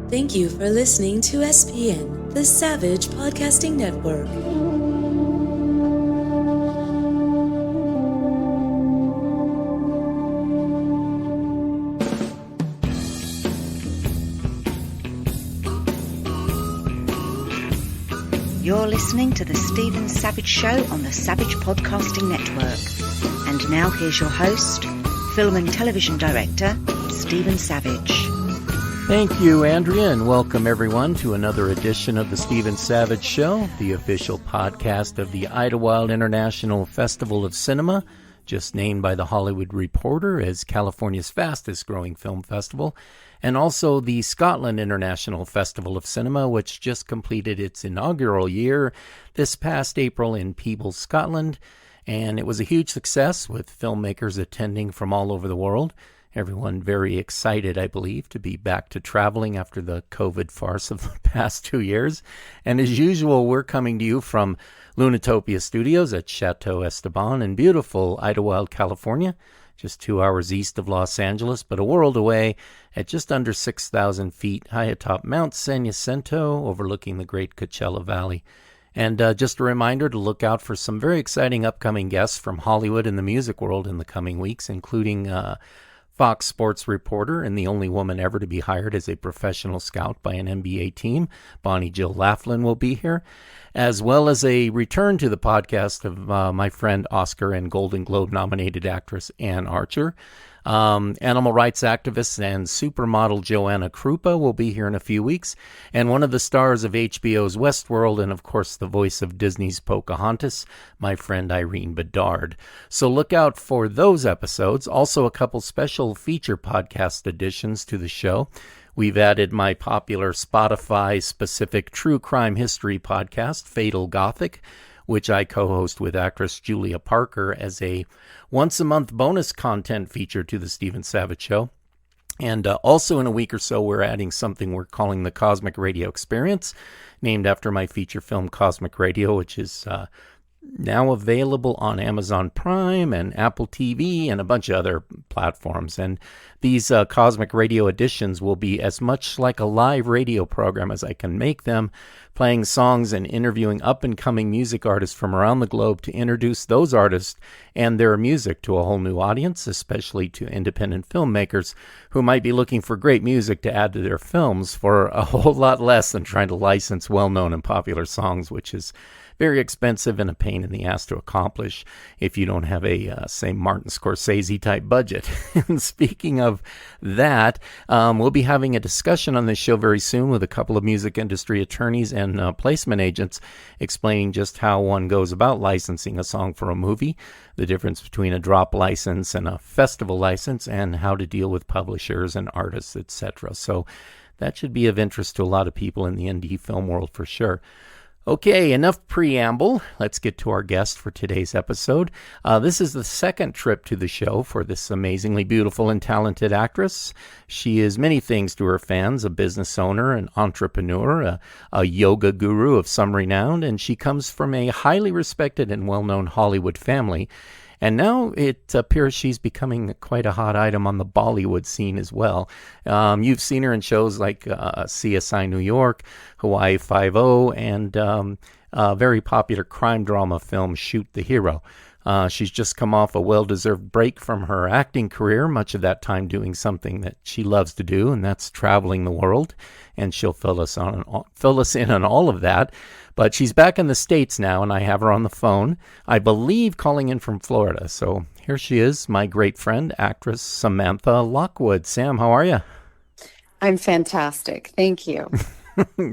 Thank you for listening to SPN, the Savage Podcasting Network. You're listening to The Stephen Savage Show on the Savage Podcasting Network. And now here's your host, film and television director, Stephen Savage. Thank you, Andrea, and welcome everyone to another edition of The Stephen Savage Show, the official podcast of the Idlewild International Festival of Cinema, just named by The Hollywood Reporter as California's fastest growing film festival, and also the Scotland International Festival of Cinema, which just completed its inaugural year this past April in Peebles, Scotland. And it was a huge success with filmmakers attending from all over the world. Everyone very excited, I believe, to be back to traveling after the COVID farce of the past 2 years. And as usual, we're coming to you from Lunatopia Studios at Chateau Esteban in beautiful Idlewild, California, just 2 hours east of Los Angeles, but a world away at just under 6,000 feet high atop Mount San Jacinto, overlooking the great Coachella Valley. And just a reminder to look out for some very exciting upcoming guests from Hollywood and the music world in the coming weeks, including Fox Sports reporter and the only woman ever to be hired as a professional scout by an NBA team, Bonnie Jill Laughlin, will be here, as well as a return to the podcast of my friend Oscar and Golden Globe nominated actress Ann Archer. Animal rights activist and supermodel Joanna Krupa will be here in a few weeks, and one of the stars of HBO's Westworld and, of course, the voice of Disney's Pocahontas, my friend Irene Bedard. So look out for those episodes. Also, a couple special feature podcast additions to the show. We've added my popular Spotify-specific true crime history podcast, Fatal Gothic, which I co-host with actress Julia Parker as a once-a-month bonus content feature to the Stephen Savage Show. And also in a week or so, we're adding something we're calling the Cosmic Radio Experience, named after my feature film Cosmic Radio, which is now available on Amazon Prime and Apple TV and a bunch of other platforms. And these Cosmic Radio editions will be as much like a live radio program as I can make them, playing songs and interviewing up-and-coming music artists from around the globe to introduce those artists and their music to a whole new audience, especially to independent filmmakers who might be looking for great music to add to their films for a whole lot less than trying to license well-known and popular songs, which is very expensive and a pain in the ass to accomplish if you don't have a, say, Martin Scorsese-type budget. And speaking of that, we'll be having a discussion on this show very soon with a couple of music industry attorneys and placement agents explaining just how one goes about licensing a song for a movie, the difference between a drop license and a festival license, and how to deal with publishers and artists, etc. So that should be of interest to a lot of people in the indie film world for sure. Okay, enough preamble. Let's get to our guest for today's episode. This is the second trip to the show for this amazingly beautiful and talented actress. She is many things to her fans, a business owner, an entrepreneur, a yoga guru of some renown, and she comes from a highly respected and well-known Hollywood family. And now it appears she's becoming quite a hot item on the Bollywood scene as well. You've seen her in shows like CSI New York, Hawaii Five-0, and a very popular crime drama film, Shoot the Hero. She's just come off a well-deserved break from her acting career, much of that time doing something that she loves to do, and that's traveling the world. And she'll fill us in on all of that. But she's back in the States now, and I have her on the phone, I believe calling in from Florida. So here she is, my great friend, actress Samantha Lockwood. Sam, how are you? I'm fantastic. Thank you.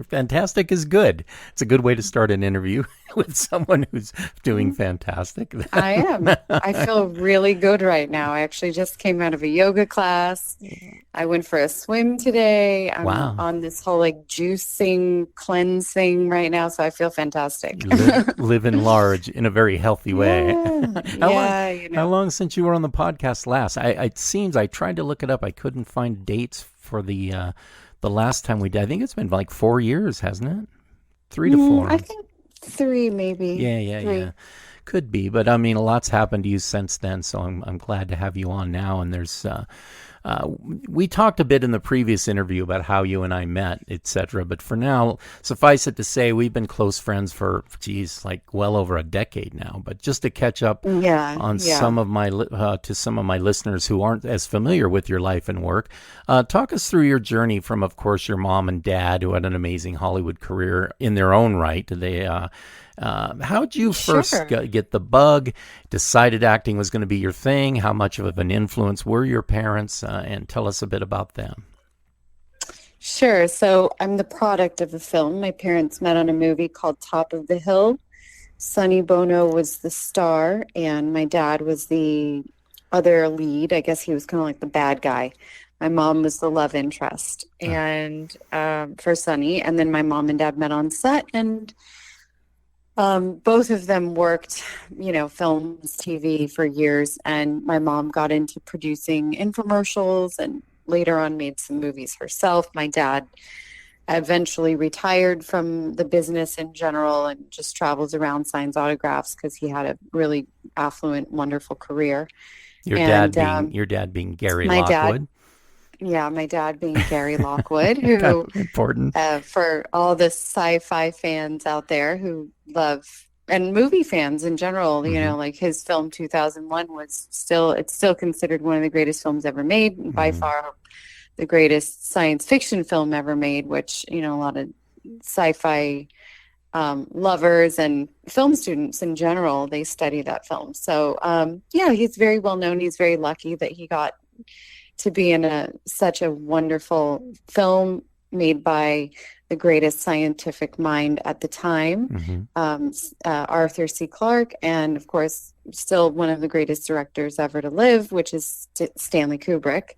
Fantastic is good. It's a good way to start an interview with someone who's doing fantastic. I am. I feel really good right now. I actually just came out of a yoga class. I went for a swim today. I'm on this whole juicing, cleansing right now, so I feel fantastic. Living large in a very healthy way. Yeah. How long since you were on the podcast last? It seems I tried to look it up. I couldn't find dates for the last time we did. I think it's been like 4 years, hasn't it? 3 to 4. I think 3 maybe. Yeah. Could be, but I mean, a lot's happened to you since then, so I'm glad to have you on now. And we talked a bit in the previous interview about how you and I met, etc. But for now, suffice it to say, we've been close friends for, like well over a decade now. But just to catch up on some of my listeners who aren't as familiar with your life and work, talk us through your journey from, of course, your mom and dad, who had an amazing Hollywood career in their own right. How'd you first get the bug, decided acting was going to be your thing? How much of an influence were your parents? And tell us a bit about them. Sure. So I'm the product of a film. My parents met on a movie called Top of the Hill. Sonny Bono was the star, and my dad was the other lead. I guess he was kind of like the bad guy. My mom was the love interest, and for Sonny. And then my mom and dad met on set, and both of them worked, films, TV for years. And my mom got into producing infomercials and later on made some movies herself. My dad eventually retired from the business in general and just travels around, signs autographs, because he had a really affluent, wonderful career. Your dad being Gary Lockwood. My dad being Gary Lockwood, who important for all the sci-fi fans out there who love, and movie fans in general, like his film 2001 was still considered one of the greatest films ever made, and by far the greatest science fiction film ever made, which, a lot of sci-fi lovers and film students in general, they study that film. So, he's very well known. He's very lucky that he got to be in such a wonderful film made by the greatest scientific mind at the time, Arthur C. Clarke, and of course, still one of the greatest directors ever to live, which is Stanley Kubrick.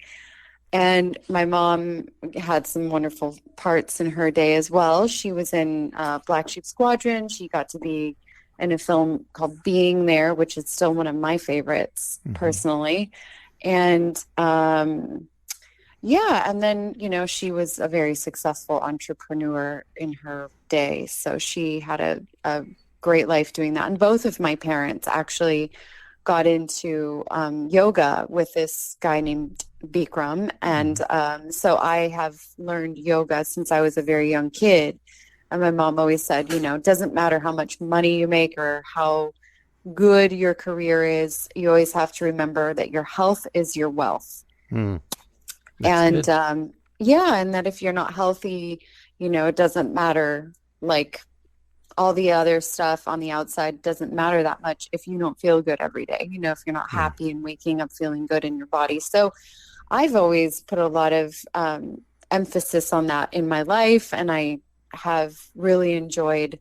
And my mom had some wonderful parts in her day as well. She was in Black Sheep Squadron. She got to be in a film called Being There, which is still one of my favorites personally. And and then, she was a very successful entrepreneur in her day. So she had a great life doing that. And both of my parents actually got into yoga with this guy named Bikram. And so I have learned yoga since I was a very young kid. And my mom always said, it doesn't matter how much money you make or how good your career is, you always have to remember that your health is your wealth. And and that if you're not healthy, it doesn't matter, like all the other stuff on the outside doesn't matter that much if you don't feel good every day, if you're not happy and waking up feeling good in your body. So I've always put a lot of emphasis on that in my life, and I have really enjoyed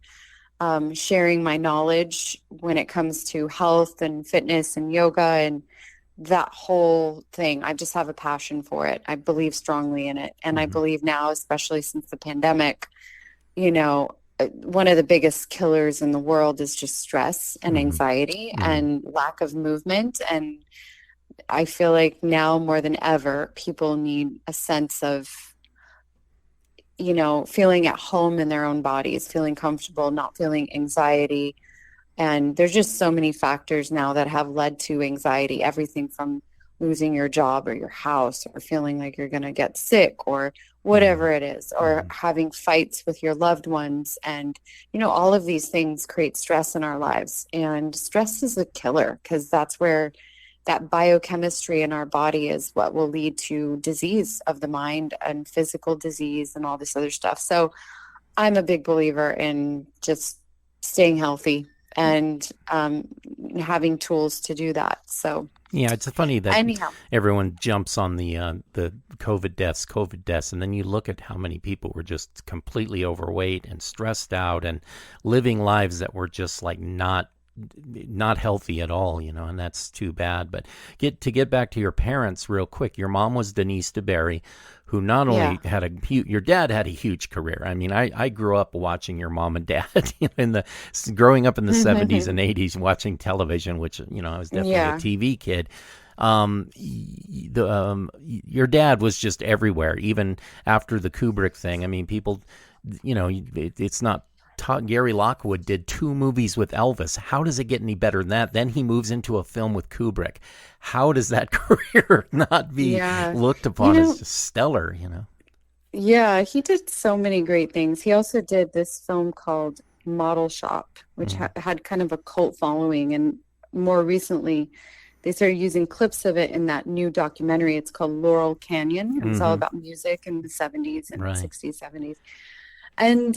sharing my knowledge when it comes to health and fitness and yoga and that whole thing. I just have a passion for it. I believe strongly in it. And I believe now, especially since the pandemic, one of the biggest killers in the world is just stress and anxiety and lack of movement. And I feel like now more than ever, people need a sense of feeling at home in their own bodies, feeling comfortable, not feeling anxiety. And there's just so many factors now that have led to anxiety, everything from losing your job or your house or feeling like you're going to get sick or whatever it is, or having fights with your loved ones. And, all of these things create stress in our lives. And stress is a killer, because that's where that biochemistry in our body is what will lead to disease of the mind and physical disease and all this other stuff. So I'm a big believer in just staying healthy and having tools to do that. So yeah, it's funny that everyone jumps on the COVID deaths, and then you look at how many people were just completely overweight and stressed out and living lives that were just like not healthy at all, and that's too bad. But get back to your parents real quick. Your mom was Denise DeBerry, who not only had your dad had a huge career. I mean, I grew up watching your mom and dad growing up in the 70s and 80s, watching television, which, I was definitely a TV kid. Your dad was just everywhere, even after the Kubrick thing. I mean, people, it's not Gary Lockwood did 2 movies with Elvis. How does it get any better than that? Then he moves into a film with Kubrick. How does that career not be looked upon as just stellar, Yeah, he did so many great things. He also did this film called Model Shop, which had kind of a cult following. And more recently, they started using clips of it in that new documentary. It's called Laurel Canyon. It's all about music in the 70s and 60s, 70s. And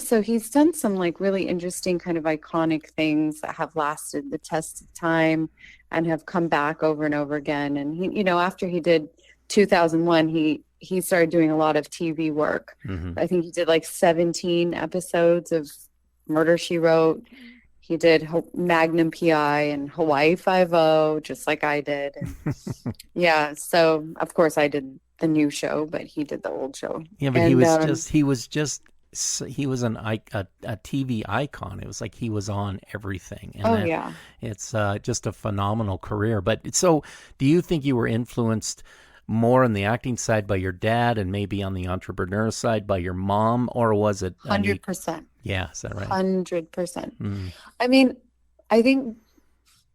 so he's done some like really interesting kind of iconic things that have lasted the test of time and have come back over and over again. And he, after he did 2001, he started doing a lot of TV work. I think he did like 17 episodes of Murder, She Wrote. He did Magnum PI and Hawaii Five-0, just like I did. And so of course I did the new show, but he did the old show. Yeah, but he was a TV icon. It was like he was on everything. And it's just a phenomenal career. But so do you think you were influenced more on the acting side by your dad and maybe on the entrepreneur side by your mom, or was it 100%? Yeah, is that right? 100%. I mean, I think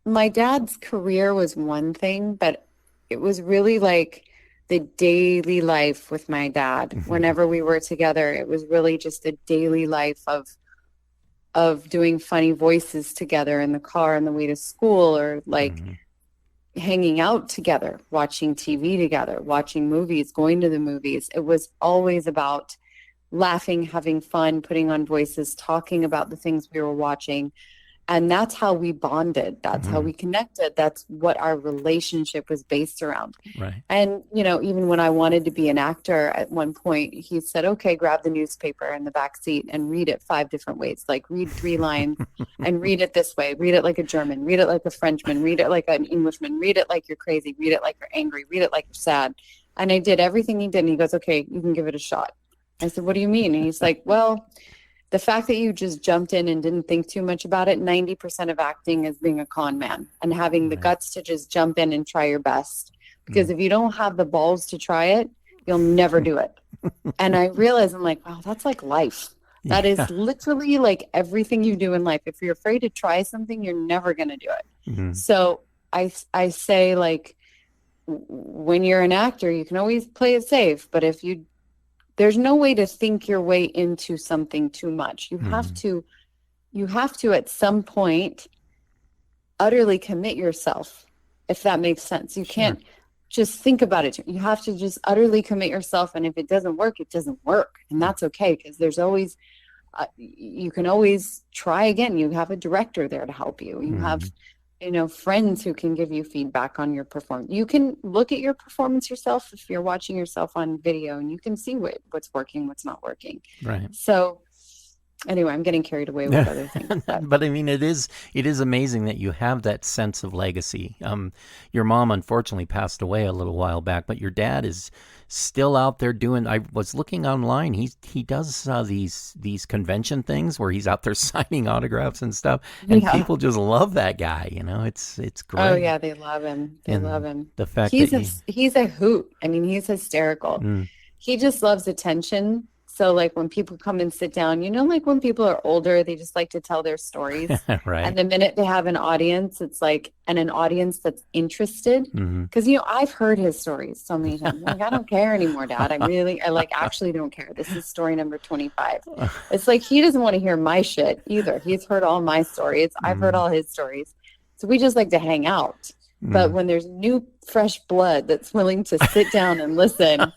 my dad's career was one thing, but it was really like the daily life with my dad. Whenever we were together, it was really just a daily life of doing funny voices together in the car on the way to school, or like hanging out together, watching TV together, watching movies, going to the movies. It was always about laughing, having fun, putting on voices, talking about the things we were watching. And that's how we bonded. That's how we connected. That's what our relationship was based around. Right. And, even when I wanted to be an actor at one point, he said, okay, grab the newspaper in the back seat and read it 5 different ways. Like read 3 lines and read it this way. Read it like a German. Read it like a Frenchman. Read it like an Englishman. Read it like you're crazy. Read it like you're angry. Read it like you're sad. And I did everything he did. And he goes, okay, you can give it a shot. I said, what do you mean? And he's like, well, the fact that you just jumped in and didn't think too much about it, 90% of acting is being a con man and having the guts to just jump in and try your best. Because if you don't have the balls to try it, you'll never do it. And I realized, I'm like, wow, that's like life. That is literally like everything you do in life. If you're afraid to try something, you're never going to do it. So I say, like, when you're an actor, you can always play it safe. But there's no way to think your way into something too much. You have to at some point utterly commit yourself, if that makes sense. You can't just think about it. You have to just utterly commit yourself. And if it doesn't work, it doesn't work. And that's okay, because there's always, you can always try again. You have a director there to help you. You have, friends who can give you feedback on your performance. You can look at your performance yourself if you're watching yourself on video, and you can see what's working, what's not working. Right. So anyway, I'm getting carried away with other things. But I mean, it is amazing that you have that sense of legacy. Your mom unfortunately passed away a little while back, but your dad is still out there doing. I was looking online. He does these convention things where he's out there signing autographs and stuff, and people just love that guy. It's great. Oh yeah, they love him. They love him. The fact he's a hoot. I mean, he's hysterical. He just loves attention. So like when people come and sit down, like when people are older, they just like to tell their stories. Right. And the minute they have an audience, it's like, and an audience that's interested. Because, I've heard his stories so many times. Like, I don't care anymore, Dad. I actually don't care. This is story number 25. It's like, he doesn't want to hear my shit either. He's heard all my stories. I've heard all his stories. So we just like to hang out. But when there's new, fresh blood that's willing to sit down and listen,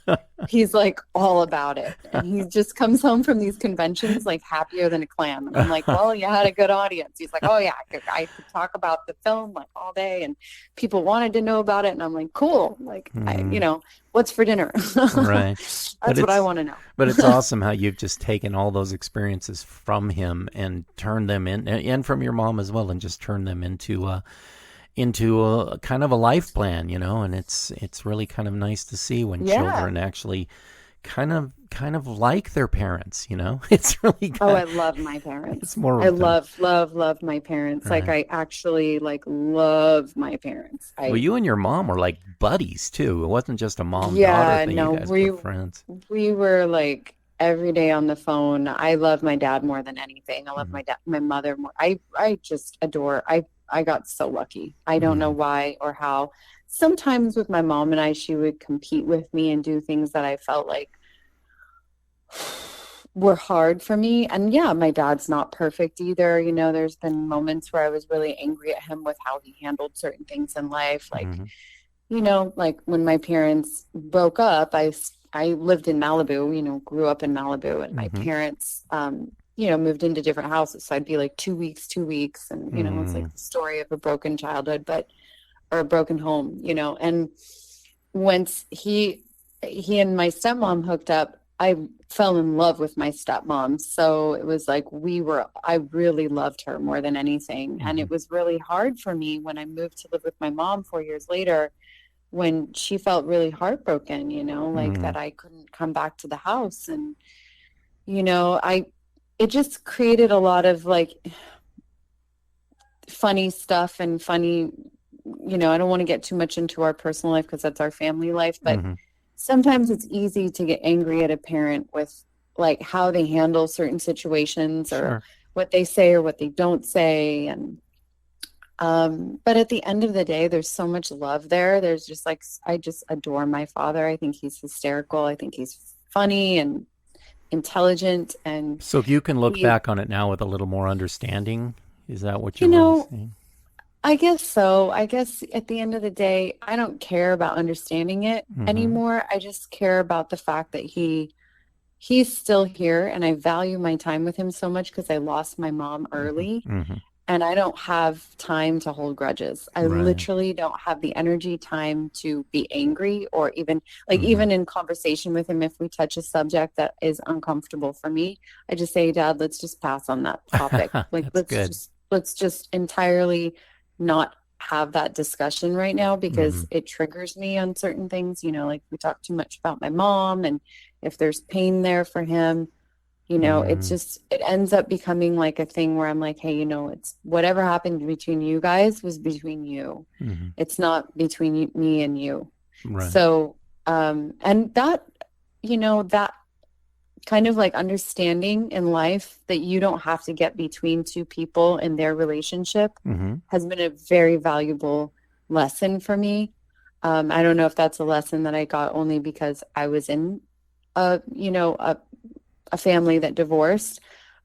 he's like all about it. And he just comes home from these conventions like happier than a clam. And I'm like, well, you had a good audience. He's like, oh yeah, I could talk about the film like all day, and people wanted to know about it. And I'm like, cool. Like, what's for dinner? Right. That's what I want to know. But it's awesome how you've just taken all those experiences from him and turned them in, and from your mom as well, and just turned them into a kind of a life plan, and it's really kind of nice to see when children actually kind of like their parents, It's really I love my parents. It's more I love my parents. Right. Like I actually love my parents. Well, you and your mom were like buddies too. It wasn't just a mom-daughter thing. You guys were friends. We were like every day on the phone. I love my dad more than anything. I love my mother more. I just adore. I got so lucky. I don't know why or how. Sometimes with my mom and I, she would compete with me and do things that I felt like were hard for me. And yeah, my dad's not perfect either. You know, there's been moments where I was really angry at him with how he handled certain things in life. Like, you know, like when my parents broke up, I lived in Malibu, you know, grew up in Malibu, and my parents, you know, moved into different houses. So I'd be like 2 weeks. And, you know, it's like the story of a broken childhood, or a broken home, you know. And once he and my stepmom hooked up, I fell in love with my stepmom. So it was like I really loved her more than anything. And it was really hard for me when I moved to live with my mom 4 years later, when she felt really heartbroken, you know, like that I couldn't come back to the house. And, you know, it just created a lot of like funny stuff and funny, you know, I don't want to get too much into our personal life because that's our family life, but sometimes it's easy to get angry at a parent with like how they handle certain situations or what they say or what they don't say. And but at the end of the day, there's so much love there. There's just like, I just adore my father. I think he's hysterical. I think he's funny and intelligent. And so you can look back on it now with a little more understanding. Is that what you're really saying? I guess so. I guess at the end of the day, I don't care about understanding it anymore. I just care about the fact that he's still here, and I value my time with him so much because I lost my mom early, and I don't have time to hold grudges. I literally don't have the energy, time to be angry, or even like even in conversation with him, if we touch a subject that is uncomfortable for me, I just say, Dad, let's just pass on that topic. Like let's just entirely not have that discussion right now because it triggers me on certain things. You know, like we talk too much about my mom, and if there's pain there for him, you know, it ends up becoming like a thing where I'm like, hey, you know, it's whatever happened between you guys was between you. It's not between me and you. So, and that, you know, that kind of like understanding in life that you don't have to get between two people in their relationship has been a very valuable lesson for me. I don't know if that's a lesson that I got only because I was in a family that divorced,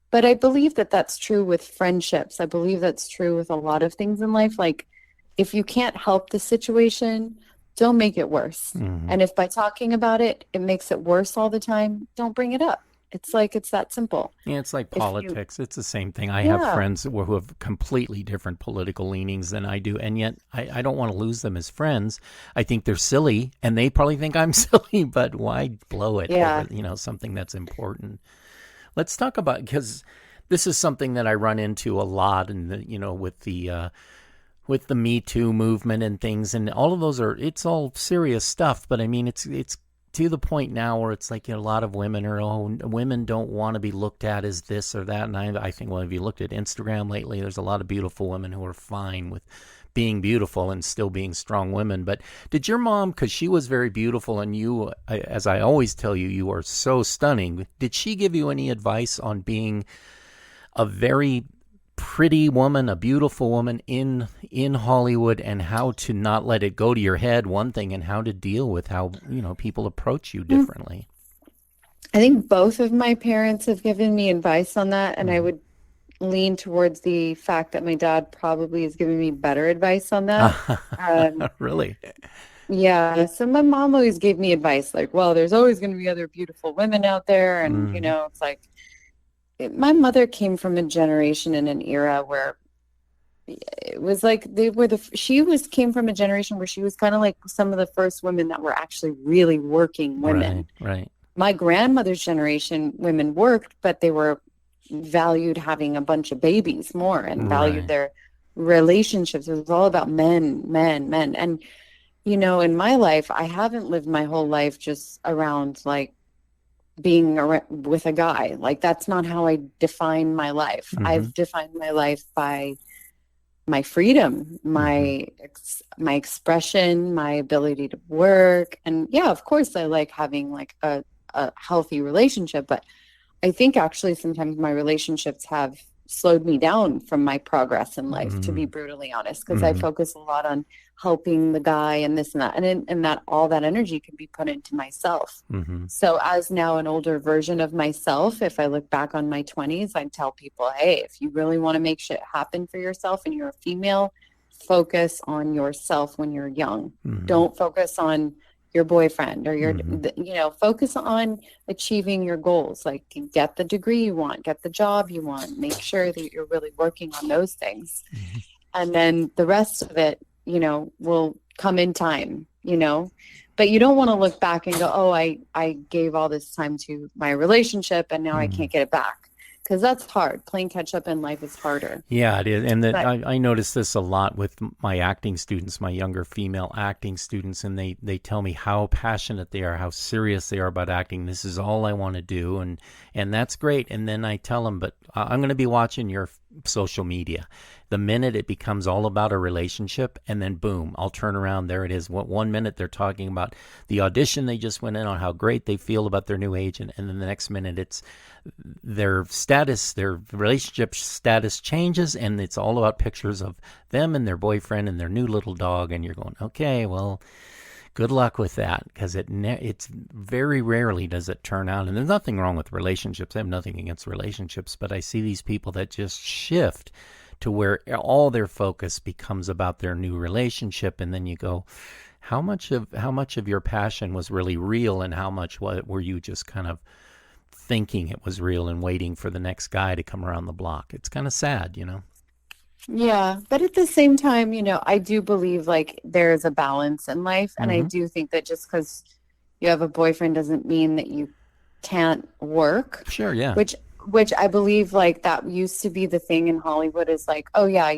but I believe that that's true with friendships. I believe that's true with a lot of things in life. Like if you can't help the situation, don't make it worse. And if by talking about it, it makes it worse all the time, don't bring it up. It's like, it's that simple. Yeah, it's like politics. It's the same thing. I have friends who have completely different political leanings than I do, and yet I don't want to lose them as friends. I think they're silly, and they probably think I'm silly, but why blow it over, you know, something that's important? Let's talk about, because this is something that I run into a lot, and you know, with the Me Too movement and things, and all of those it's all serious stuff, but I mean, it's to the point now where it's like, you know, a lot of women women don't want to be looked at as this or that. And I think, well, if you looked at Instagram lately, there's a lot of beautiful women who are fine with being beautiful and still being strong women. But did your mom, because she was very beautiful, and you, as I always tell you, you are so stunning, did she give you any advice on being a very pretty woman, a beautiful woman in Hollywood, and how to not let it go to your head, one thing, and how to deal with how, you know, people approach you differently? I think both of my parents have given me advice on that, and I would lean towards the fact that my dad probably has given me better advice on that. Really? Yeah. So my mom always gave me advice like, well, there's always going to be other beautiful women out there, and you know, it's like, my mother came from a generation in an era where it was like came from a generation where she was kind of like some of the first women that were actually really working women. Right. My grandmother's generation, women worked, but they were valued having a bunch of babies more and valued their relationships. It was all about men. And, you know, in my life, I haven't lived my whole life just around like being with a guy. Like that's not how I define my life. I've defined my life by my freedom, my expression, my ability to work. And yeah, of course I like having like a a healthy relationship. But I think actually sometimes my relationships have slowed me down from my progress in life, to be brutally honest, because I focus a lot on helping the guy and this and that, and that all that energy can be put into myself. So as now an older version of myself, if I look back on my 20s, I'd tell people, hey, if you really want to make shit happen for yourself and you're a female, focus on yourself when you're young. Don't focus on your boyfriend or your, focus on achieving your goals. Like, get the degree you want, get the job you want, make sure that you're really working on those things. And then the rest of it, will come in time, but you don't want to look back and go, oh, I gave all this time to my relationship and now I can't get it back. Because that's hard. Playing catch up in life is harder. Yeah, it is. And I notice this a lot with my acting students, my younger female acting students, and they tell me how passionate they are, how serious they are about acting. This is all I want to do, and that's great. And then I tell them, but I'm going to be watching your social media. The minute it becomes all about a relationship, and then boom, I'll turn around. There it is. 1 minute they're talking about the audition they just went in on, how great they feel about their new agent, and then the next minute it's their status, their relationship status changes, and it's all about pictures of them and their boyfriend and their new little dog, and you're going, okay, well, good luck with that, because it's very rarely does it turn out. And there's nothing wrong with relationships. I have nothing against relationships, but I see these people that just shift to where all their focus becomes about their new relationship, and then you go, how much of your passion was really real, and how much were you just kind of thinking it was real and waiting for the next guy to come around the block? It's kind of sad, Yeah, but at the same time, I do believe like there's a balance in life, and I do think that just because you have a boyfriend doesn't mean that you can't work. Sure, yeah. Which I believe like that used to be the thing in Hollywood, is like, oh yeah,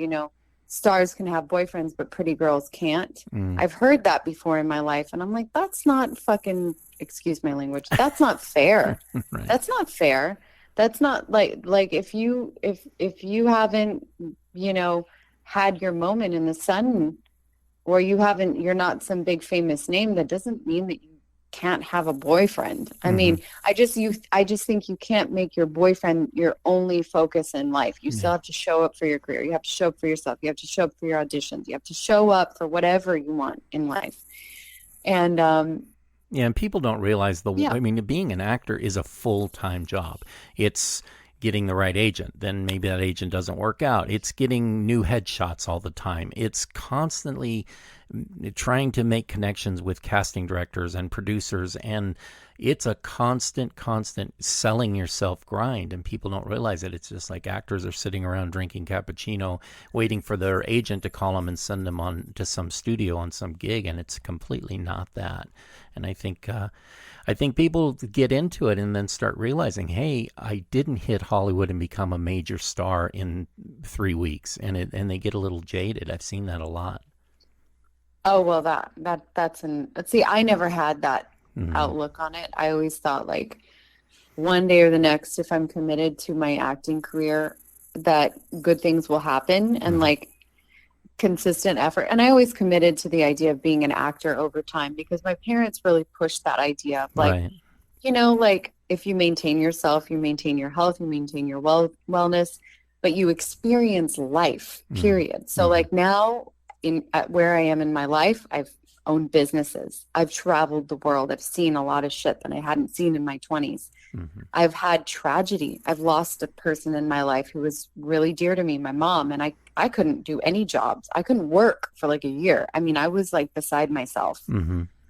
stars can have boyfriends, but pretty girls can't. I've heard that before in my life, and I'm like, that's not fucking, excuse my language, that's not fair. Right. That's not fair. That's not like if you haven't, had your moment in the sun, or you're not some big famous name, that doesn't mean that you can't have a boyfriend. I mean, I just think you can't make your boyfriend your only focus in life. You still have to show up for your career. You have to show up for yourself. You have to show up for your auditions. You have to show up for whatever you want in life. And and people don't realize I mean, being an actor is a full-time job. It's getting the right agent. Then maybe that agent doesn't work out. It's getting new headshots all the time. It's constantly trying to make connections with casting directors and producers, and it's a constant selling yourself grind, and people don't realize it. It's just like actors are sitting around drinking cappuccino waiting for their agent to call them and send them on to some studio on some gig, and it's completely not that. And I think people get into it and then start realizing, hey, I didn't hit Hollywood and become a major star in 3 weeks, and they get a little jaded. I've seen that a lot. Oh, well, see, I never had that outlook on it. I always thought like one day or the next, if I'm committed to my acting career, that good things will happen, and like consistent effort. And I always committed to the idea of being an actor over time, because my parents really pushed that idea of like, like if you maintain yourself, you maintain your health, you maintain your wellness, but you experience life, period. So like now at where I am in my life, I've owned businesses. I've traveled the world. I've seen a lot of shit that I hadn't seen in my 20s. I've had tragedy. I've lost a person in my life who was really dear to me, my mom, and I couldn't do any jobs. I couldn't work for like a year. I mean, I was like beside myself.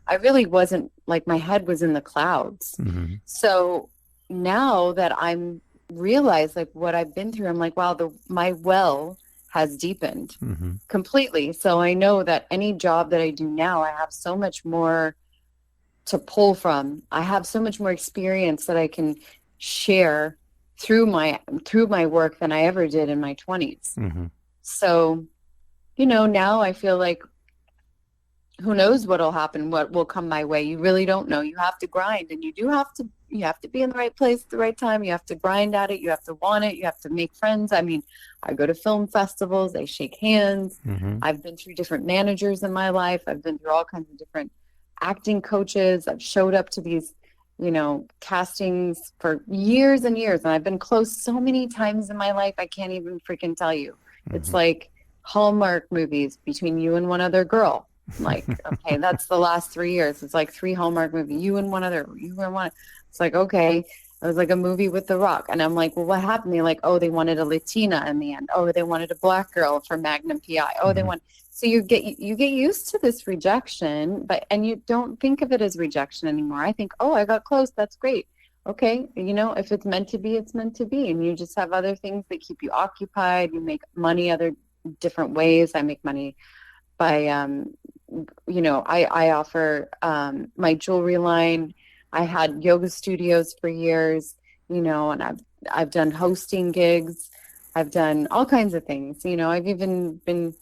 I really wasn't, like, my head was in the clouds. So now that I'm realized like what I've been through, I'm like, wow, my well has deepened completely. So I know that any job that I do now, I have so much more to pull from. I have so much more experience that I can share through my work than I ever did in my 20s. So, now I feel like who knows what'll happen, what will come my way. You really don't know. You have to grind, and you have to be in the right place at the right time. You have to grind at it. You have to want it. You have to make friends. I mean, I go to film festivals. I shake hands. I've been through different managers in my life. I've been through all kinds of different acting coaches. I've showed up to these, castings for years and years. And I've been close so many times in my life, I can't even freaking tell you. It's like Hallmark movies between you and one other girl. I'm like, okay, that's the last 3 years. It's like 3 Hallmark movies, you and one other, you and one. It's like, okay. It was like a movie with The Rock. And I'm like, well, what happened? They're like, oh, they wanted a Latina in the end. Oh, they wanted a Black girl for Magnum PI. Oh, they want. So you get used to this rejection, and you don't think of it as rejection anymore. I think, oh, I got close. That's great. Okay, if it's meant to be, it's meant to be. And you just have other things that keep you occupied. You make money other different ways. I make money by, I offer my jewelry line. I had yoga studios for years, and I've done hosting gigs. I've done all kinds of things. I've even been,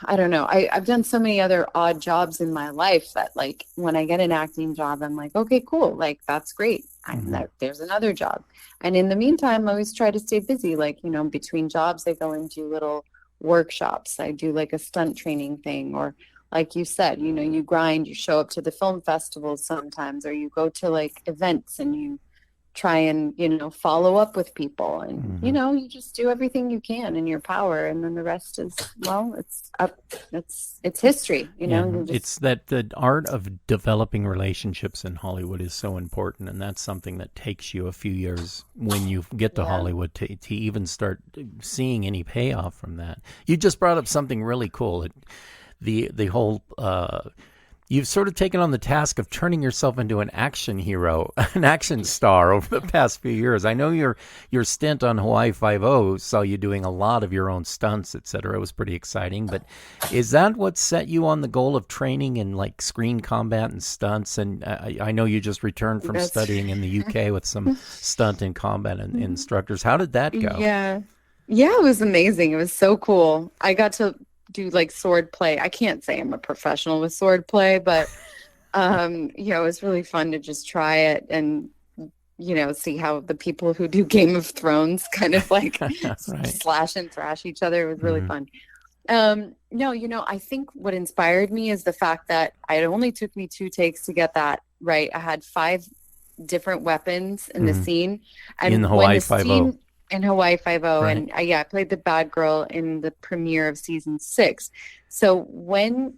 I don't know. I've done so many other odd jobs in my life that, like, when I get an acting job, I'm like, okay, cool. Like, that's great. There's another job. And in the meantime, I always try to stay busy. Like, between jobs, I go and do little workshops. I do like a stunt training thing, or like you said, you grind, you show up to the film festivals sometimes, or you go to like events and you try and, follow up with people, and, you just do everything you can in your power. And then the rest is, well, it's up. It's history, It's that the art of developing relationships in Hollywood is so important. And that's something that takes you a few years when you get to Hollywood to even start seeing any payoff from that. You just brought up something really cool. The whole you've sort of taken on the task of turning yourself into an action hero, an action star over the past few years. I know your stint on Hawaii Five-0 saw you doing a lot of your own stunts, et cetera. It was pretty exciting. But is that what set you on the goal of training in like screen combat and stunts? And I know you just returned from studying in the UK with some stunt and combat instructors. How did that go? Yeah, it was amazing. It was so cool. I got to do like sword play. I can't say I'm a professional with sword play, but it was really fun to just try it and see how the people who do Game of Thrones kind of like slash and thrash each other. It was really fun. No, I think what inspired me is the fact that it only took me 2 takes to get that right. I had 5 different weapons in the scene, and in the Hawaii Five-0. In Hawaii Five-0, right. And I played the bad girl in the premiere of season 6. So when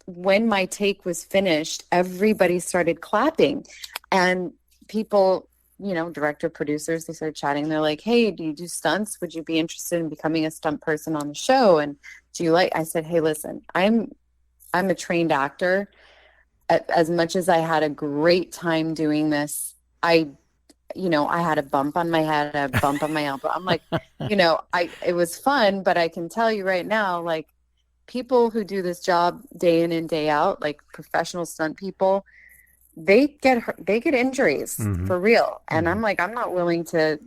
my take was finished, everybody started clapping, and people, director, producers, they started chatting. They're like, "Hey, do you do stunts? Would you be interested in becoming a stunt person on the show? And do you like?" I said, "Hey, listen, I'm a trained actor. As much as I had a great time doing this, I had a bump on my head, a bump on my elbow. I'm like, it was fun, but I can tell you right now, like, people who do this job day in and day out, like professional stunt people, they get injuries for real. And I'm like, I'm not willing to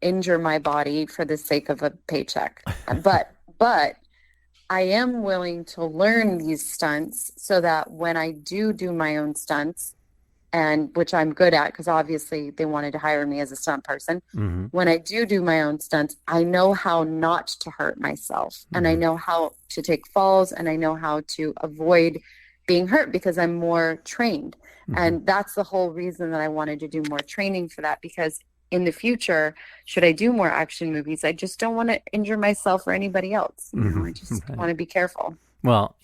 injure my body for the sake of a paycheck. But I am willing to learn these stunts so that when I do my own stunts, and which I'm good at, because obviously they wanted to hire me as a stunt person. When I do my own stunts, I know how not to hurt myself, and I know how to take falls, and I know how to avoid being hurt because I'm more trained. And that's the whole reason that I wanted to do more training for that, because in the future, should I do more action movies, I just don't want to injure myself or anybody else. I just want to be careful. Well,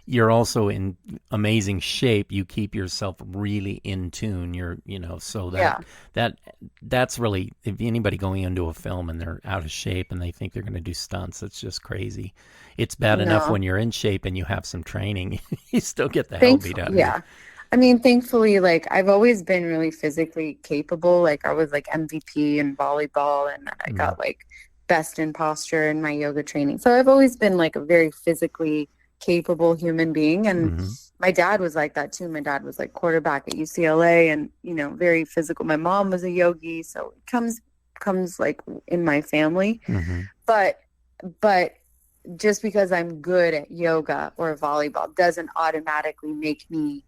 you're also in amazing shape. You keep yourself really in tune. So that's really, if anybody going into a film and they're out of shape and they think they're going to do stunts, it's just crazy. It's bad enough when you're in shape and you have some training, you still get the hell beat out of you. Yeah. I mean, thankfully, like, I've always been really physically capable. Like, I was like MVP in volleyball, and I got like best in posture in my yoga training. So I've always been like a very physically capable human being, and my dad was like that too. My dad was like quarterback at UCLA, and very physical. My mom was a yogi, so it comes like in my family. But just because I'm good at yoga or volleyball doesn't automatically make me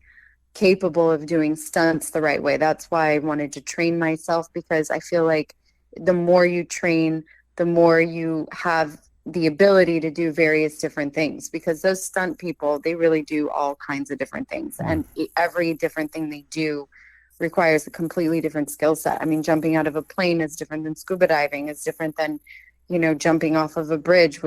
capable of doing stunts the right way. That's why I wanted to train myself, because I feel like the more you train, the more you have the ability to do various different things, because those stunt people, they really do all kinds of different things, and every different thing they do requires a completely different skill set. I mean, jumping out of a plane is different than scuba diving, is different than, jumping off of a bridge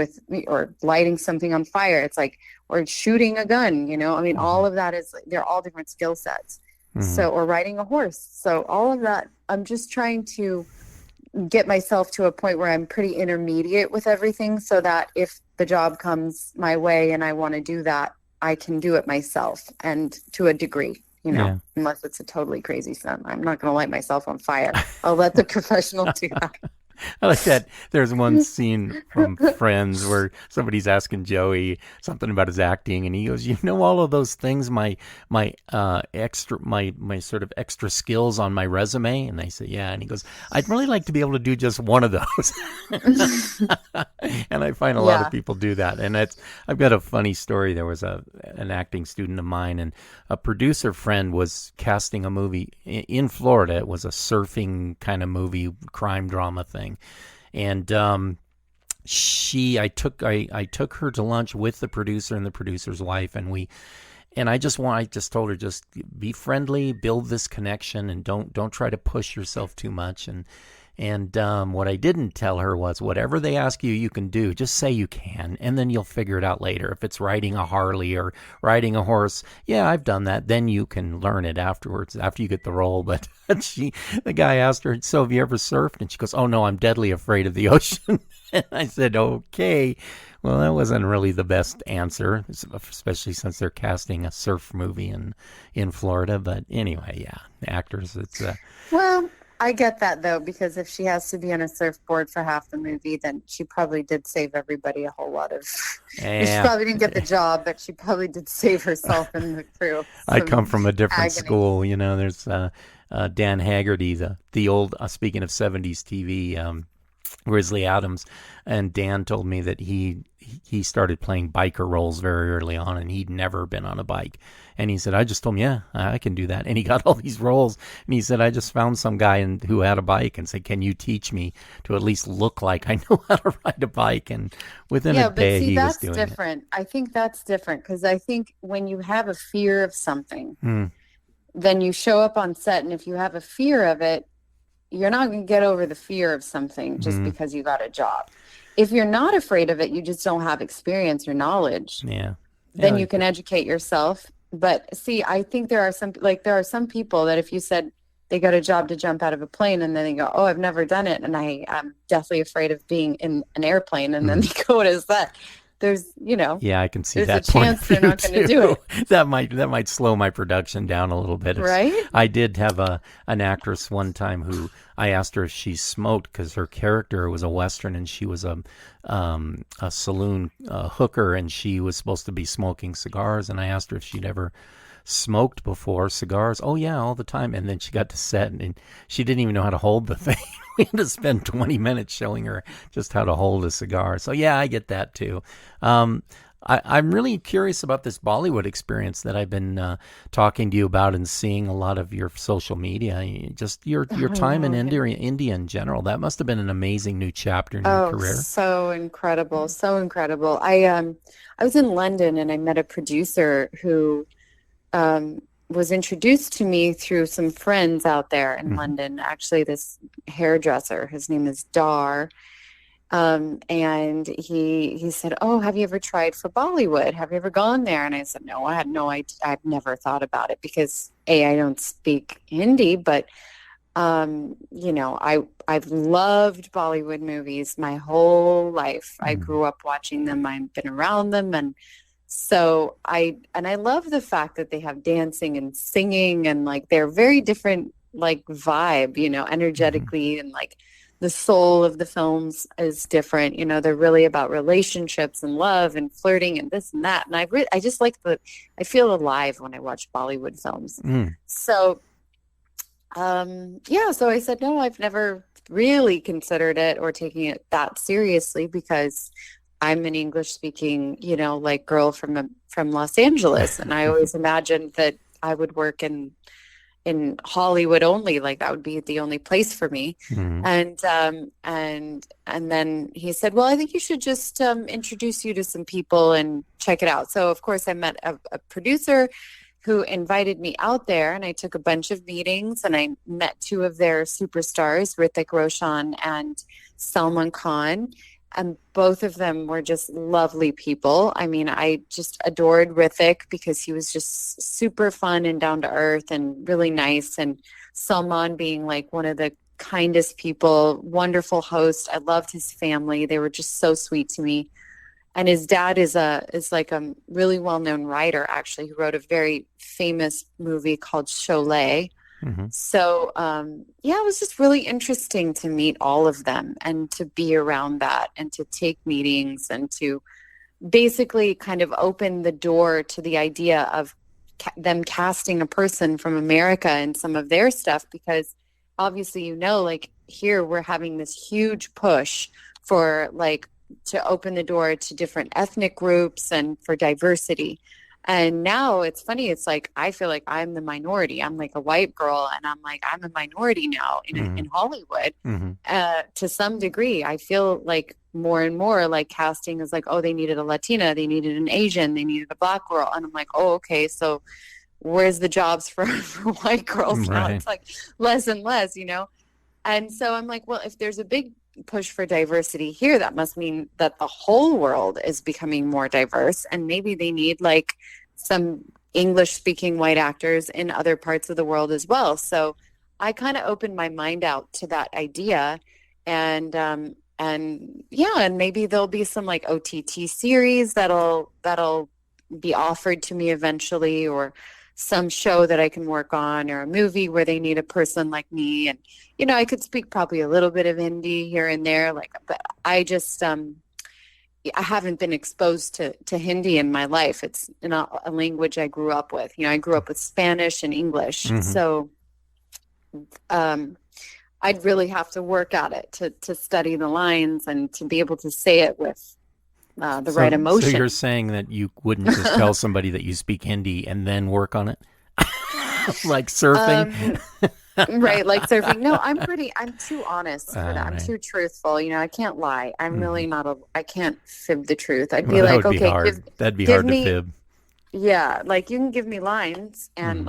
or lighting something on fire. It's like, or shooting a gun, I mean, all of that they're all different skill sets. So, or riding a horse. So all of that, I'm just trying to get myself to a point where I'm pretty intermediate with everything, so that if the job comes my way and I want to do that, I can do it myself, and to a degree, unless it's a totally crazy stunt. I'm not going to light myself on fire. I'll let the professional do that. I like that. There's one scene from Friends where somebody's asking Joey something about his acting, and he goes, all of those things, my sort of extra skills on my resume. And they say, yeah. And he goes, I'd really like to be able to do just one of those. And I find a lot of people do that. And I've got a funny story. There was an acting student of mine, and a producer friend was casting a movie in Florida. It was a surfing kind of movie, crime drama thing. And I took her to lunch with the producer and the producer's wife, and I just told her, just be friendly, build this connection, and don't try to push yourself too much. And what I didn't tell her was, whatever they ask you, you can do. Just say you can, and then you'll figure it out later. If it's riding a Harley or riding a horse, yeah, I've done that. Then you can learn it afterwards, after you get the role. But the guy asked her, so have you ever surfed? And she goes, oh, no, I'm deadly afraid of the ocean. And I said, okay. Well, that wasn't really the best answer, especially since they're casting a surf movie in Florida. But anyway, yeah, actors, it's... Well... I get that, though, because if she has to be on a surfboard for half the movie, then she probably did save everybody a whole lot of... She probably didn't get the job, but she probably did save herself and the crew. I come from a different school. There's Dan Haggerty, the old, speaking of 70s TV, Grizzly Adams, and Dan told me that he started playing biker roles very early on, and he'd never been on a bike. And he said, I just told him, yeah, I can do that. And he got all these roles. And he said, I just found some guy who had a bike and said, can you teach me to at least look like I know how to ride a bike? And within a day, he was doing it. That's different. I think that's different, because I think when you have a fear of something, then you show up on set, and if you have a fear of it, you're not going to get over the fear of something just because you got a job. If you're not afraid of it, you just don't have experience or knowledge. Then you can educate yourself. But see, I think there are some people that if you said they got a job to jump out of a plane, and then they go, oh, I've never done it, and I'm deathly afraid of being in an airplane, and then they go, what is that? There's, yeah, I can see there's that a chance they're not going to do it. That might slow my production down a little bit. Right? I did have an actress one time who I asked her if she smoked, because her character was a Western, and she was a saloon hooker, and she was supposed to be smoking cigars. And I asked her if she'd ever smoked before, cigars. Oh yeah, all the time. And then she got to set, and she didn't even know how to hold the thing. We had to spend 20 minutes showing her just how to hold a cigar. So yeah, I get that too. I'm really curious about this Bollywood experience that I've been talking to you about and seeing a lot of your social media. Just your time in India in general. That must have been an amazing new chapter in your career. So incredible, so incredible. I was in London, and I met a producer who was introduced to me through some friends out there in London. Actually, this hairdresser, his name is Dar. And he said, oh, have you ever tried for Bollywood? Have you ever gone there? And I said, no, I've never thought about it, because I don't speak Hindi, but, I've loved Bollywood movies my whole life. I grew up watching them. I've been around them. And so I love the fact that they have dancing and singing, and like, they're very different, like vibe, energetically, and like, the soul of the films is different. They're really about relationships and love and flirting and this and that. And I just like I feel alive when I watch Bollywood films. So, so I said, no, I've never really considered it or taking it that seriously, because I'm an English speaking, girl from Los Angeles. And I always imagined that I would work in Hollywood only, like that would be the only place for me. And then he said, well, I think you should just introduce you to some people and check it out. So of course I met a producer who invited me out there, and I took a bunch of meetings, and I met two of their superstars, Hrithik Roshan and Salman Khan. And both of them were just lovely people. I mean, I just adored Hrithik because he was just super fun and down to earth and really nice. And Salman being like one of the kindest people, wonderful host. I loved his family. They were just so sweet to me. And his dad is like a really well-known writer, actually, who wrote a very famous movie called Sholay. Mm-hmm. So, yeah, it was just really interesting to meet all of them and to be around that and to take meetings and to basically kind of open the door to the idea of them casting a person from America in some of their stuff, because obviously, like here we're having this huge push for like to open the door to different ethnic groups and for diversity. And now it's funny. It's like, I feel like I'm the minority. I'm like a white girl, and I'm like, I'm a minority now in Hollywood. To some degree. I feel like more and more like casting is like, oh, they needed a Latina, they needed an Asian, they needed a Black girl. And I'm like, oh, okay. So where's the jobs for white girls now? It's like less and less, And so I'm like, well, if there's a big push for diversity here, that must mean that the whole world is becoming more diverse, and maybe they need like some English speaking white actors in other parts of the world as well. So I kind of opened my mind out to that idea, and maybe there'll be some like OTT series that'll be offered to me eventually, or some show that I can work on, or a movie where they need a person like me. And, I could speak probably a little bit of Hindi here and there, but I just, I haven't been exposed to Hindi in my life. It's not a language I grew up with. I grew up with Spanish and English. Mm-hmm. So, I'd really have to work at it to study the lines and to be able to say it with the right emotion. So you're saying that you wouldn't just tell somebody that you speak Hindi and then work on it? Like surfing? Right, like surfing. No, I'm too honest for that. I'm Right. too truthful. I can't lie. I'm really I can't fib the truth. I'd be Well, like, that would be okay, hard. That'd be give hard me, to fib. Yeah, like you can give me lines and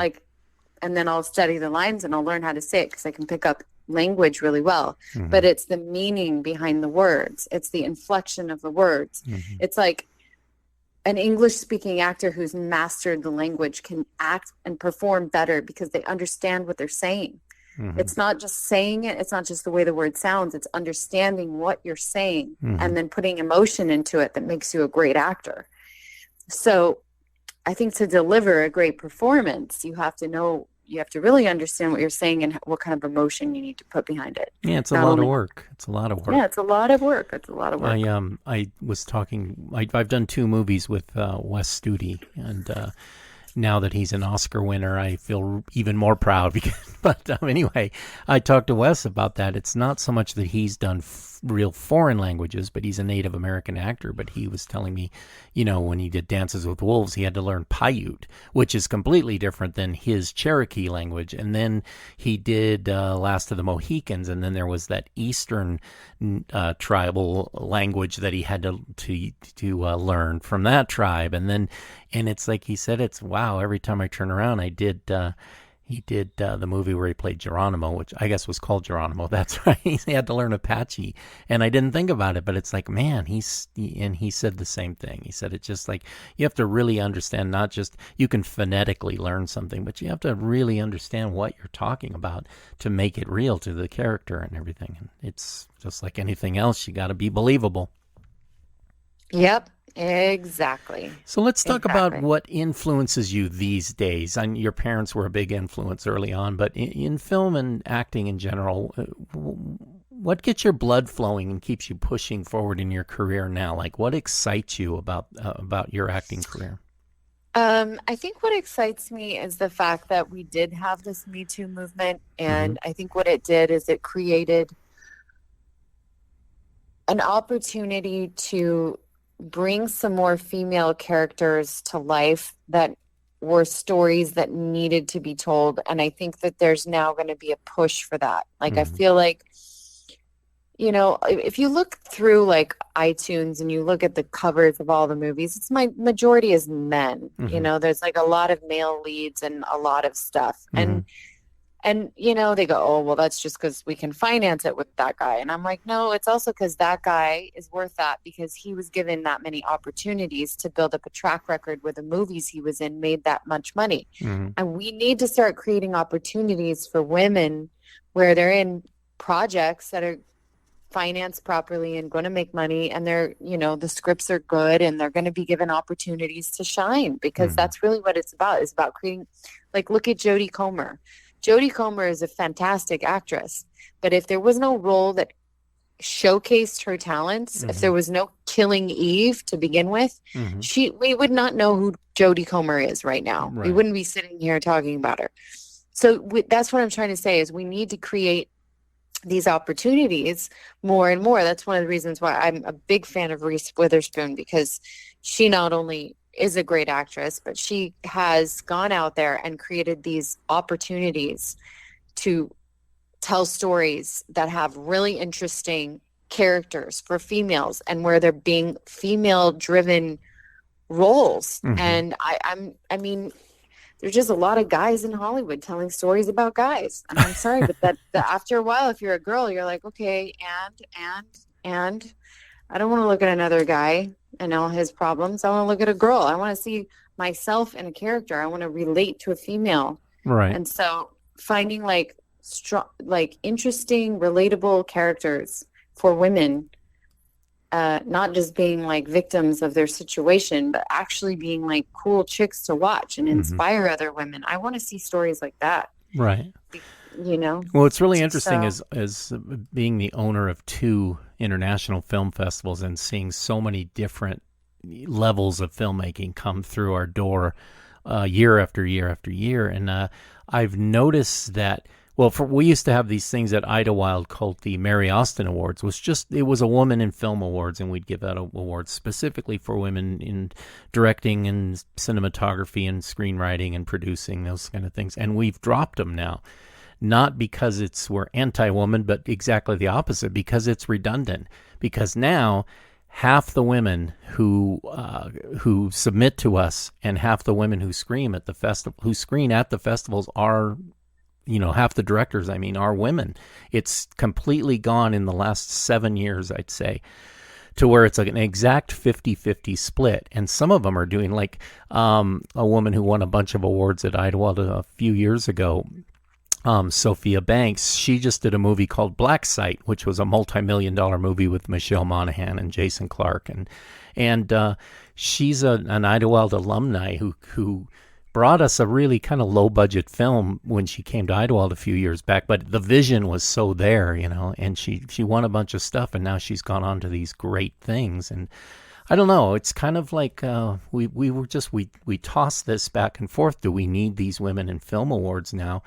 and then I'll study the lines and I'll learn how to say it because I can pick up language really well. But it's the meaning behind the words. It's the inflection of the words. It's like an English-speaking actor who's mastered the language can act and perform better because they understand what they're saying. It's not just saying it. It's not just the way the word sounds. It's understanding what you're saying and then putting emotion into it that makes you a great actor. So I think to deliver a great performance, you have to really understand what you're saying and what kind of emotion you need to put behind it. Yeah, it's a lot of work. It's a lot of work. Yeah, it's a lot of work. I was talking. I've done 2 movies with Wes Studi, and now that he's an Oscar winner, I feel even more proud. But anyway, I talked to Wes about that. It's not so much that he's done real foreign languages, but he's a Native American actor. But he was telling me, when he did Dances with Wolves, he had to learn Paiute, which is completely different than his Cherokee language. And then he did Last of the Mohicans, and then there was that Eastern tribal language that he had to learn from that tribe. And it's like he said, it's wow. Every time I turn around, he did the movie where he played Geronimo, which I guess was called Geronimo. That's right. He had to learn Apache, and I didn't think about it, but it's like, man, he said the same thing. He said it's just like you have to really understand, not just you can phonetically learn something, but you have to really understand what you're talking about to make it real to the character and everything. And it's just like anything else, you got to be believable. Yep. Exactly. So let's talk about what influences you these days. Your parents were a big influence early on, but in film and acting in general, what gets your blood flowing and keeps you pushing forward in your career now? Like, what excites you about your acting career? I think what excites me is the fact that we did have this Me Too movement, and I think what it did is it created an opportunity to bring some more female characters to life that were stories that needed to be told. And I think that there's now going to be a push for that. Like, I feel like, if you look through like iTunes and you look at the covers of all the movies, it's my majority is men. Mm-hmm. There's like a lot of male leads and a lot of stuff. Mm-hmm. And they go, oh, well, that's just because we can finance it with that guy. And I'm like, no, it's also because that guy is worth that because he was given that many opportunities to build up a track record where the movies he was in made that much money. Mm-hmm. And we need to start creating opportunities for women where they're in projects that are financed properly and going to make money, and they're the scripts are good and they're going to be given opportunities to shine, because that's really what it's about creating, like, look at Jodie Comer. Jodie Comer is a fantastic actress, but if there was no role that showcased her talents, if there was no Killing Eve to begin with, we would not know who Jodie Comer is right now. We wouldn't be sitting here talking about her. So that's what I'm trying to say, is we need to create these opportunities more and more. That's one of the reasons why I'm a big fan of Reese Witherspoon, because she not only is a great actress, but she has gone out there and created these opportunities to tell stories that have really interesting characters for females, and where they're being female driven roles. And I mean, there's just a lot of guys in Hollywood telling stories about guys. And I'm sorry, but that after a while, if you're a girl, you're like, okay, and I don't want to look at another guy and all his problems. I want to look at a girl. I want to see myself in a character. I want to relate to a female. Right. And so finding like interesting, relatable characters for women, not just being like victims of their situation, but actually being like cool chicks to watch and inspire other women. I want to see stories like that. Right. Well, it's really interesting as being the owner of 2 international film festivals and seeing so many different levels of filmmaking come through our door year after year after year. And I've noticed that, we used to have these things at Idlewild called the Mary Austin Awards. It was a woman in film awards, and we'd give out awards specifically for women in directing and cinematography and screenwriting and producing, those kind of things. And we've dropped them now. Not because we're anti-woman, but exactly the opposite, because it's redundant. Because now half the women who submit to us and half the women who screen at the festivals are, half the directors, are women. It's completely gone in the last 7 years, I'd say, to where it's like an exact 50-50 split. And some of them are doing, like a woman who won a bunch of awards at Idlewild a few years ago, Sophia Banks. She just did a movie called Black Site, which was a multi-million-dollar movie with Michelle Monaghan and Jason Clarke, and she's an Idlewild alumni who brought us a really kind of low-budget film when she came to Idlewild a few years back, but the vision was so there, and she won a bunch of stuff, and now she's gone on to these great things. And I don't know, it's kind of like we toss this back and forth. Do we need these women in film awards now?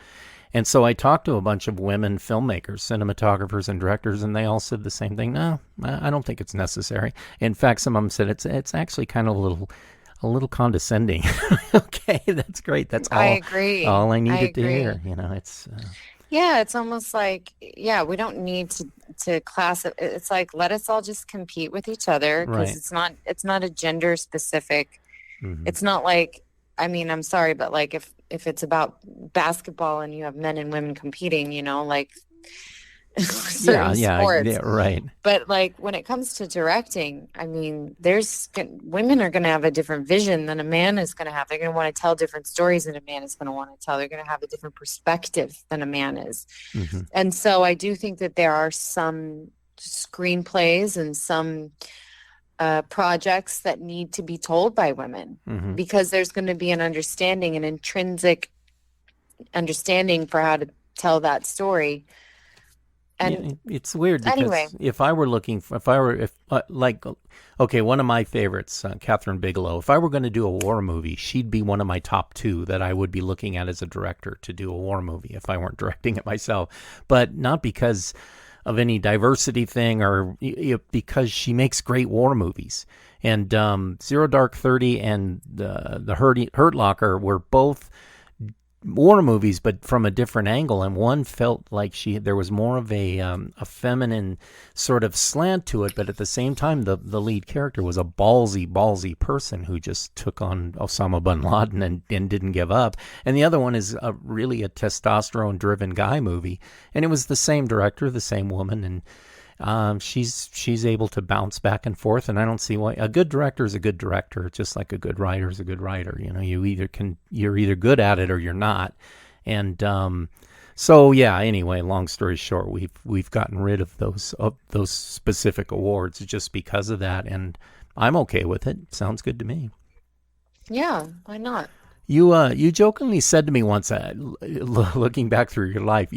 And so I talked to a bunch of women filmmakers, cinematographers, and directors, and they all said the same thing. No, I don't think it's necessary. In fact, some of them said it's actually kind of a little condescending. Okay, that's great. That's all. I agree. All I needed to hear. It's. Yeah, it's almost like, we don't need to class it. It's like, let us all just compete with each other, because it's not a gender specific. It's not like, I'm sorry, but like if it's about basketball and you have men and women competing, like certain sports. Yeah, right. But like when it comes to directing, women are going to have a different vision than a man is going to have. They're going to want to tell different stories than a man is going to want to tell. They're going to have a different perspective than a man is. And so I do think that there are some screenplays and some projects that need to be told by women, because there's going to be an intrinsic understanding for how to tell that story. And it's weird, because anyway, one of my favorites, Catherine Bigelow, if I were going to do a war movie, she'd be one of my top 2 that I would be looking at as a director to do a war movie if I weren't directing it myself. But not because of any diversity thing, or because she makes great war movies. And Zero Dark 30 and the Hurt Locker were both war movies, but from a different angle, and one felt like there was more of a feminine sort of slant to it, but at the same time, the lead character was a ballsy person who just took on Osama bin Laden and didn't give up. And the other one is really a testosterone-driven guy movie, and it was the same director, the same woman, and she's able to bounce back and forth, and I don't see why. A good director is a good director, just like a good writer is a good writer. You know, you're either good at it or you're not. And so yeah. Anyway, long story short, we've gotten rid of those specific awards just because of that, and I'm okay with it. Sounds good to me. Yeah, why not? You jokingly said to me once, looking back through your life,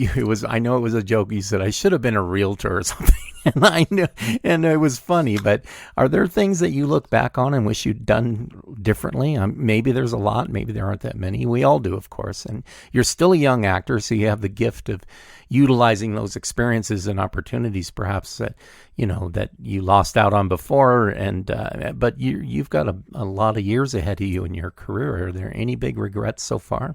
I know it was a joke. You said I should have been a realtor or something, and I knew, and it was funny. But are there things that you look back on and wish you'd done differently? Maybe there's a lot, maybe there aren't that many. We all do, of course. And you're still a young actor, so you have the gift of utilizing those experiences and opportunities, perhaps that you lost out on before. And but you've got a lot of years ahead of you in your career. Are there any big regrets so far?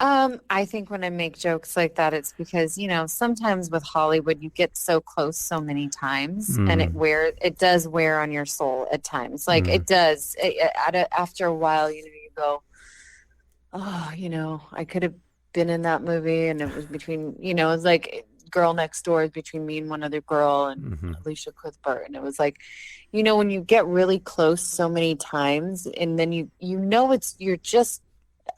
I think when I make jokes like that, it's because, sometimes with Hollywood, you get so close so many times, and it does wear on your soul at times. Like it does. After a while, you go, oh, I could have been in that movie, and it was between, it was like Girl Next Door is between me and one other girl, and Alicia Cuthbert, and it was like, when you get really close so many times, and then you're just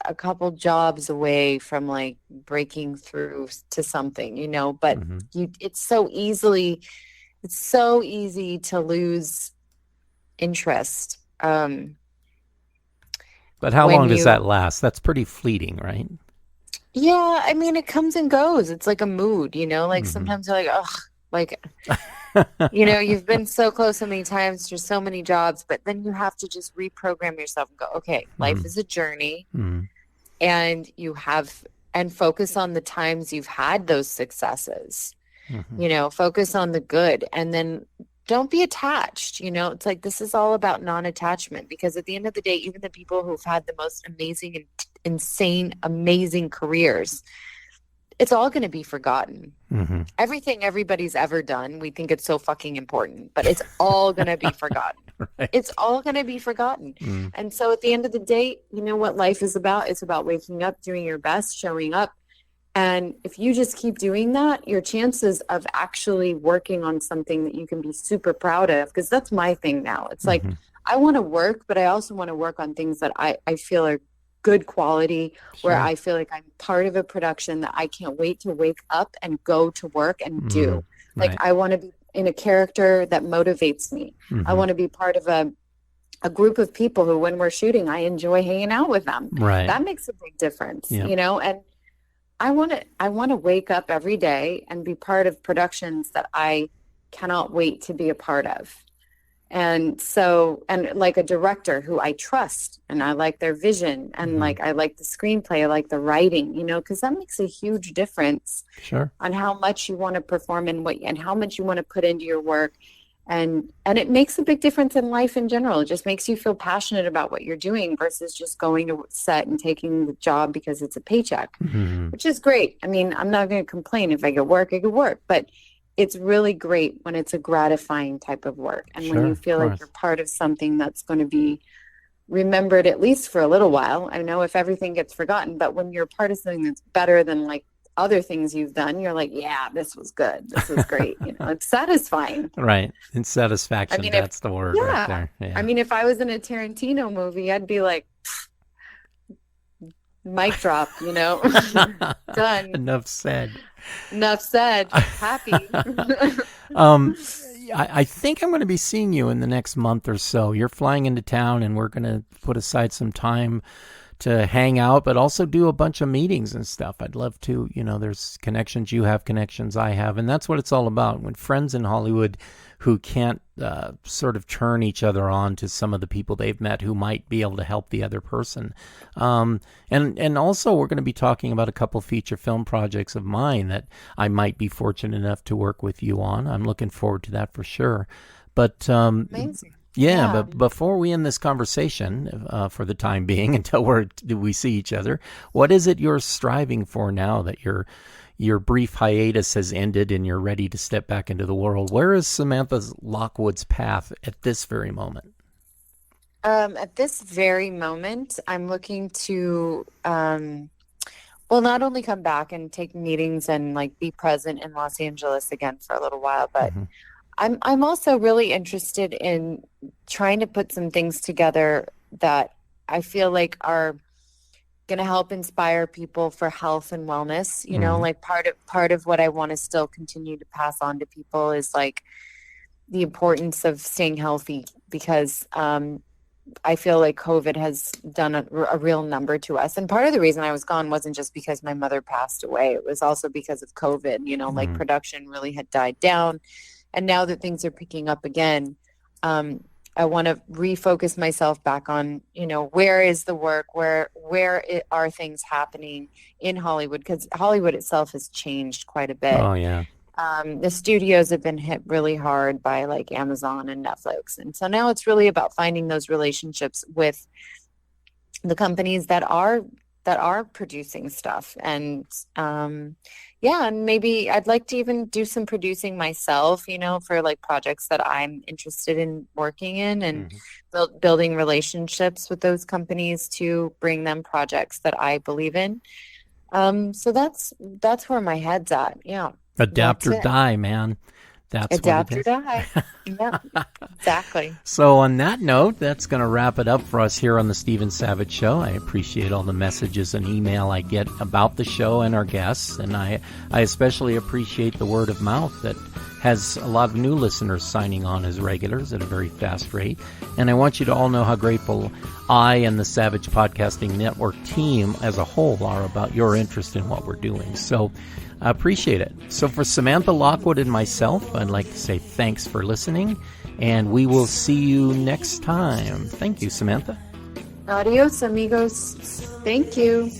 a couple jobs away from like breaking through to something, but it's so easy to lose interest. But how long does that last? That's pretty fleeting, right? Yeah, I mean, it comes and goes. It's like a mood, sometimes you're like, oh, like, you've been so close so many times through so many jobs, but then you have to just reprogram yourself and go, okay, life is a journey, and and focus on the times you've had those successes, focus on the good, and then don't be attached. It's like, this is all about non-attachment, because at the end of the day, even the people who've had the most amazing and insane, amazing careers, it's all going to be forgotten. Everything everybody's ever done, we think it's so fucking important, but it's all going to be forgotten. Right. It's all going to be forgotten. And so at the end of the day, what life is about? It's about waking up, doing your best, showing up. And if you just keep doing that, your chances of actually working on something that you can be super proud of, because that's my thing now. It's like, I want to work, but I also want to work on things that I feel are good quality, where I feel like I'm part of a production that I can't wait to wake up and go to work and do. Like, I want to be in a character that motivates me. I want to be part of a group of people who, when we're shooting, I enjoy hanging out with them. Right. That makes a big difference, and I want to wake up every day and be part of productions that I cannot wait to be a part of. And so, and like a director who I trust, and I like their vision, and like, I like the screenplay, I like the writing, because that makes a huge difference on how much you want to perform and how much you want to put into your work. And it makes a big difference in life in general. It just makes you feel passionate about what you're doing versus just going to set and taking the job because it's a paycheck, which is great. I mean, I'm not going to complain. If I get work, I get work, but it's really great when it's a gratifying type of work, and when you feel like you're part of something that's going to be remembered at least for a little while. I know if everything gets forgotten, but when you're part of something that's better than like other things you've done, you're like, yeah, this was good. This was great. It's satisfying. Right. And satisfaction, that's the word right there. Yeah. I mean, if I was in a Tarantino movie, I'd be like, mic drop, done. Enough said. Happy. I think I'm going to be seeing you in the next month or so. You're flying into town, and we're going to put aside some time to hang out, but also do a bunch of meetings and stuff. I'd love to, there's connections, you have connections, I have, and that's what it's all about. When friends in Hollywood who can't sort of turn each other on to some of the people they've met who might be able to help the other person. And also we're going to be talking about a couple feature film projects of mine that I might be fortunate enough to work with you on. I'm looking forward to that for sure. But amazing. Yeah, but before we end this conversation, for the time being, until we see each other, what is it you're striving for now that your brief hiatus has ended and you're ready to step back into the world? Where is Samantha Lockwood's path at this very moment? At this very moment, I'm looking to, not only come back and take meetings and like be present in Los Angeles again for a little while, but I'm also really interested in trying to put some things together that I feel like are going to help inspire people for health and wellness. You know, like part of what I want to still continue to pass on to people is like the importance of staying healthy, because I feel like COVID has done a real number to us. And part of the reason I was gone wasn't just because my mother passed away. It was also because of COVID, you know, like production really had died down. And now that things are picking up again, I want to refocus myself back on, you know, where is the work, where are things happening in Hollywood? Because Hollywood itself has changed quite a bit. Oh, yeah. The studios have been hit really hard by like Amazon and Netflix. And so now it's really about finding those relationships with the companies that are producing stuff. And and maybe I'd like to even do some producing myself, you know, for like projects that I'm interested in working in, and building relationships with those companies to bring them projects that I believe in. So that's where my head's at. Yeah. Adapt or die, man. That's adapt what it is. or die. Yeah, exactly. So on that note, that's going to wrap it up for us here on the Stephen Savage Show. I appreciate all the messages and email I get about the show and our guests, and I especially appreciate the word of mouth that has a lot of new listeners signing on as regulars at a very fast rate. And I want you to all know how grateful I and the Savage Podcasting Network team as a whole are about your interest in what we're doing. So I appreciate it. So for Samantha Lockwood and myself, I'd like to say thanks for listening, and we will see you next time. Thank you, Samantha. Adios, amigos. Thank you.